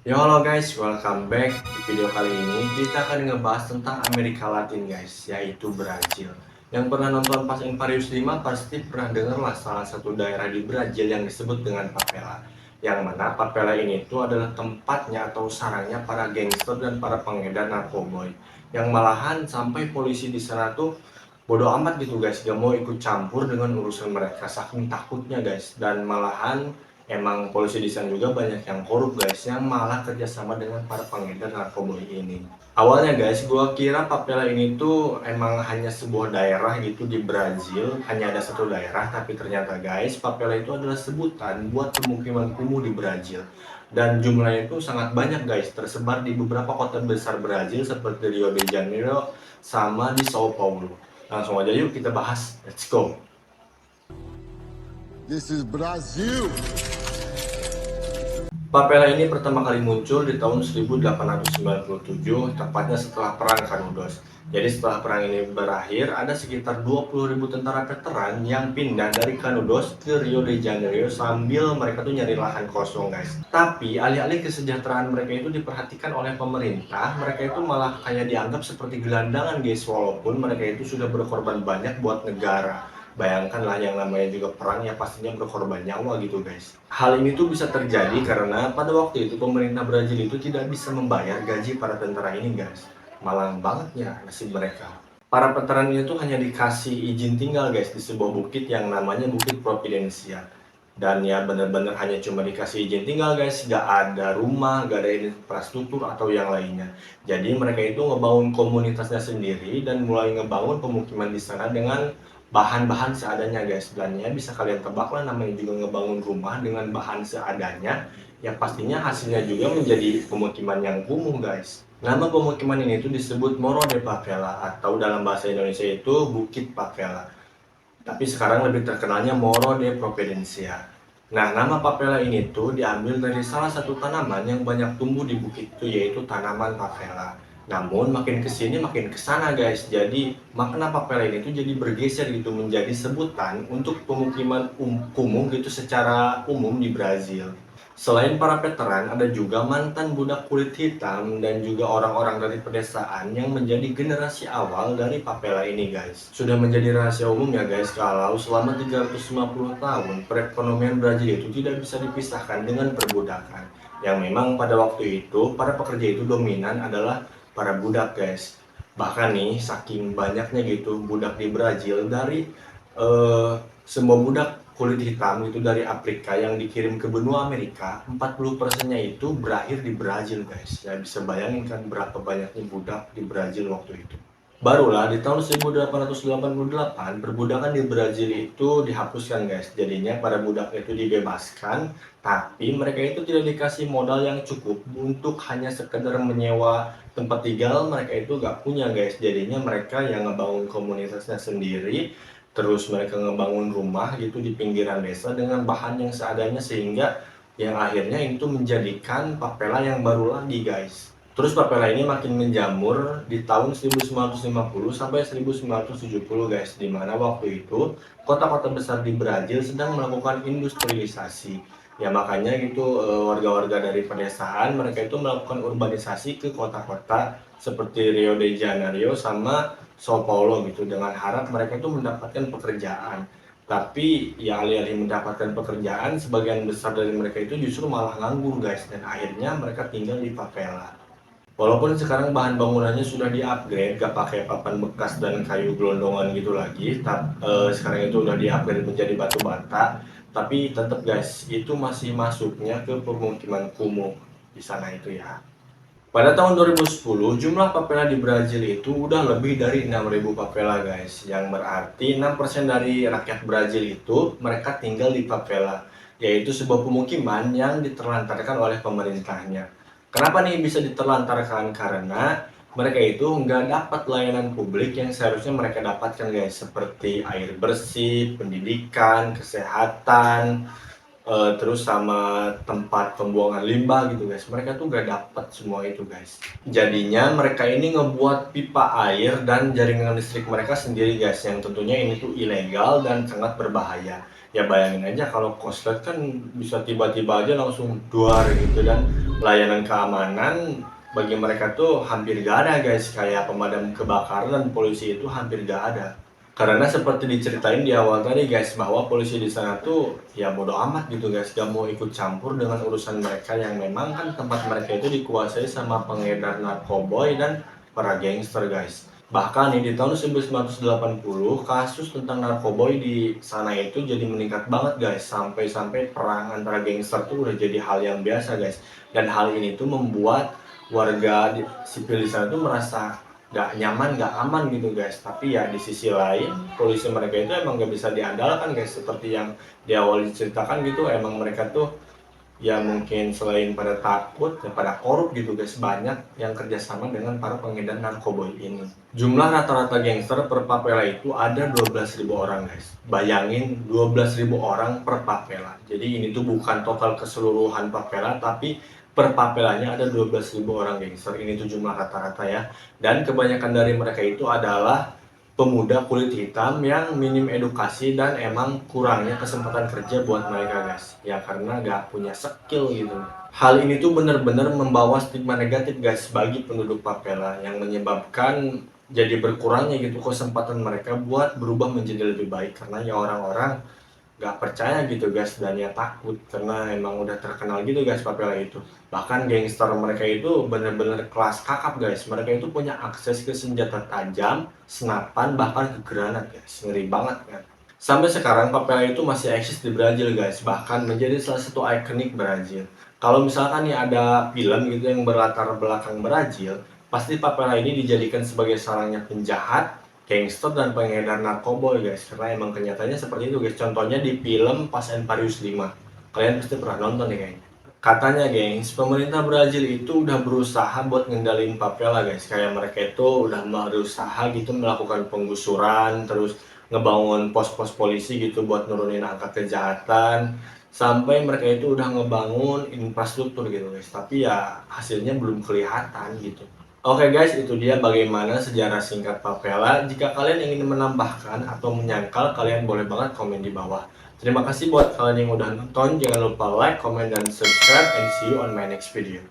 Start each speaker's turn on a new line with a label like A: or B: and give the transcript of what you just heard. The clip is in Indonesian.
A: Yo halo guys, welcome back. Di video kali ini kita akan ngebahas tentang Amerika Latin guys, yaitu Brazil. Yang pernah nonton Fast and Furious 5 pasti pernah dengar lah salah satu daerah di Brazil yang disebut dengan Favela. Yang mana Favela ini tuh adalah tempatnya atau sarangnya para gangster dan para pengedar narkoboy. Yang malahan sampai polisi di sana tuh bodoh amat gitu guys, gak mau ikut campur dengan urusan mereka saking takutnya guys. Dan malahan emang polisi di sana juga banyak yang korup guys, yang malah kerjasama dengan para pengedar narkoba ini. Awalnya guys, gua kira Papela ini tuh emang hanya sebuah daerah gitu di Brazil, hanya ada satu daerah, tapi ternyata guys, Papela itu adalah sebutan buat pemukiman kumuh di Brazil. Dan jumlahnya itu sangat banyak guys, tersebar di beberapa kota besar Brazil seperti Rio de Janeiro sama di Sao Paulo. Langsung aja yuk kita bahas, let's go.
B: This is Brazil.
A: Papela ini pertama kali muncul di tahun 1897, tepatnya setelah Perang Canudos. Jadi setelah perang ini berakhir, ada sekitar 20.000 tentara veteran yang pindah dari Canudos ke Rio de Janeiro sambil mereka tuh nyari lahan kosong guys. Tapi alih-alih kesejahteraan mereka itu diperhatikan oleh pemerintah, mereka itu malah kayak dianggap seperti gelandangan guys, walaupun mereka itu sudah berkorban banyak buat negara. Bayangkanlah yang namanya juga perang ya pastinya berkorban nyawa gitu guys. Hal ini tuh bisa terjadi karena pada waktu itu pemerintah Brazil itu tidak bisa membayar gaji para tentara ini guys. Malang banget ya nasib mereka. Para veteran ini tuh hanya dikasih izin tinggal guys di sebuah bukit yang namanya Bukit Providencia. Dan ya bener-bener hanya cuma dikasih izin tinggal guys, gak ada rumah, gak ada infrastruktur atau yang lainnya. Jadi mereka itu ngebangun komunitasnya sendiri dan mulai ngebangun pemukiman di sana dengan bahan-bahan seadanya guys. Dan ya bisa kalian tebak lah, namanya juga ngebangun rumah dengan bahan seadanya, yang pastinya hasilnya juga menjadi pemukiman yang kumuh guys. Nama pemukiman ini tuh disebut Morro de Favela atau dalam bahasa Indonesia itu Bukit Favela. Tapi sekarang lebih terkenalnya Morro de Providencia. Nah, nama papela ini tuh diambil dari salah satu tanaman yang banyak tumbuh di bukit itu, yaitu tanaman papela. Namun makin kesini makin kesana guys, jadi makna papela ini tuh jadi bergeser gitu menjadi sebutan untuk pemukiman kumuh gitu secara umum di Brazil. Selain para veteran, ada juga mantan budak kulit hitam dan juga orang-orang dari pedesaan yang menjadi generasi awal dari Papela ini guys. Sudah menjadi rahasia umum ya guys kalau selama 350 tahun perekonomian Brazil itu tidak bisa dipisahkan dengan perbudakan. Yang memang pada waktu itu para pekerja itu dominan adalah para budak guys. Bahkan nih saking banyaknya gitu budak di Brazil dari semua budak kulit hitam itu dari Afrika yang dikirim ke benua Amerika, 40%-nya itu berakhir di Brazil guys. Ya bisa bayangin kan berapa banyaknya budak di Brazil waktu itu. Barulah di tahun 1888 perbudakan di Brazil itu dihapuskan guys. Jadinya para budak itu dibebaskan, tapi mereka itu tidak dikasih modal yang cukup untuk hanya sekedar menyewa tempat tinggal. Mereka itu gak punya guys. Jadinya mereka yang ngebangun komunitasnya sendiri, terus mereka ngebangun rumah gitu di pinggiran desa dengan bahan yang seadanya, sehingga yang akhirnya itu menjadikan Papela yang baru lagi guys. Terus Papela ini makin menjamur di tahun 1950 sampai 1970 guys, di mana waktu itu kota-kota besar di Brazil sedang melakukan industrialisasi. Ya makanya gitu warga-warga dari pedesaan mereka itu melakukan urbanisasi ke kota-kota seperti Rio de Janeiro sama Sao Paulo gitu, dengan harap mereka itu mendapatkan pekerjaan. Tapi ya alih-alih mendapatkan pekerjaan, sebagian besar dari mereka itu justru malah nganggur guys, dan akhirnya mereka tinggal di favela. Walaupun sekarang bahan bangunannya sudah di-upgrade, gak pakai papan bekas dan kayu gelondongan gitu lagi, sekarang itu udah di-upgrade menjadi batu bata, tapi tetap guys, itu masih masuknya ke pemukiman kumuh di sana itu ya. Pada tahun 2010, jumlah papela di Brazil itu udah lebih dari 6.000 papela guys, yang berarti 6% dari rakyat Brazil itu mereka tinggal di favela, yaitu sebuah pemukiman yang diterlantarkan oleh pemerintahnya. Kenapa nih bisa diterlantarkan? Karena mereka itu nggak dapat layanan publik yang seharusnya mereka dapatkan guys, seperti air bersih, pendidikan, kesehatan, terus sama tempat pembuangan limbah gitu guys. Mereka tuh gak dapat semua itu guys. Jadinya mereka ini ngebuat pipa air dan jaringan listrik mereka sendiri guys, yang tentunya ini tuh ilegal dan sangat berbahaya. Ya bayangin aja kalau korslet kan bisa tiba-tiba aja langsung duar gitu, dan Layanan keamanan bagi mereka tuh hampir gak ada guys, kayak pemadam kebakaran dan polisi itu hampir gak ada. Karena seperti diceritain di awal tadi guys, bahwa polisi di sana tuh ya bodo amat gitu guys, gak mau ikut campur dengan urusan mereka yang memang kan tempat mereka itu dikuasai sama pengedar narkoboy dan para gangster guys. Bahkan nih di tahun 1980 kasus tentang narkoboy di sana itu jadi meningkat banget guys, sampai-sampai perang antara gangster tuh udah jadi hal yang biasa guys. Dan hal ini tuh membuat warga sipil di sana tuh merasa gak nyaman, gak aman gitu guys. Tapi ya di sisi lain polisi mereka itu emang gak bisa diandalkan guys, seperti yang di awal diceritakan gitu. Emang mereka tuh ya mungkin selain pada takut ya pada korup gitu guys, banyak yang kerjasama dengan para pengedar narkoba ini. Jumlah rata-rata gangster per papela itu ada 12.000 orang guys. Bayangin 12.000 orang per papela. Jadi ini tuh bukan total keseluruhan papela, tapi per papelanya ada 12.000 orang gangster. Ini tuh jumlah rata-rata ya. Dan kebanyakan dari mereka itu adalah pemuda kulit hitam yang minim edukasi dan emang kurangnya kesempatan kerja buat mereka guys, ya karena gak punya skill gitu. Hal ini tuh bener-bener membawa stigma negatif guys bagi penduduk Papela, yang menyebabkan jadi berkurangnya gitu kesempatan mereka buat berubah menjadi lebih baik, karena ya orang-orang gak percaya gitu guys, dan ya takut karena emang udah terkenal gitu guys Papela itu. Bahkan gangster mereka itu bener-bener kelas kakap guys, mereka itu punya akses ke senjata tajam, senapan, bahkan ke granat guys, ngeri banget kan. Sampai sekarang Papela itu masih eksis di Brazil guys, bahkan menjadi salah satu ikonik Brazil. Kalau misalkan nih ada film gitu yang berlatar belakang Brazil, pasti Papela ini dijadikan sebagai sarangnya penjahat, gangster, dan pengedar narkoba guys, karena emang kenyataannya seperti itu guys. Contohnya di film Fast and Furious 5, kalian pasti pernah nonton nih kayaknya. Katanya gengs, pemerintah Brazil itu udah berusaha buat ngendalin Papela guys, kayak mereka itu udah berusaha gitu melakukan penggusuran, terus ngebangun pos-pos polisi gitu buat nurunin angka kejahatan, sampai mereka itu udah ngebangun infrastruktur gitu guys, tapi ya hasilnya belum kelihatan gitu. Oke guys, itu dia bagaimana sejarah singkat Papela. Jika kalian ingin menambahkan atau menyangkal, kalian boleh banget komen di bawah. Terima kasih buat kalian yang udah nonton. Jangan lupa like, comment, dan subscribe. And see you on my next video.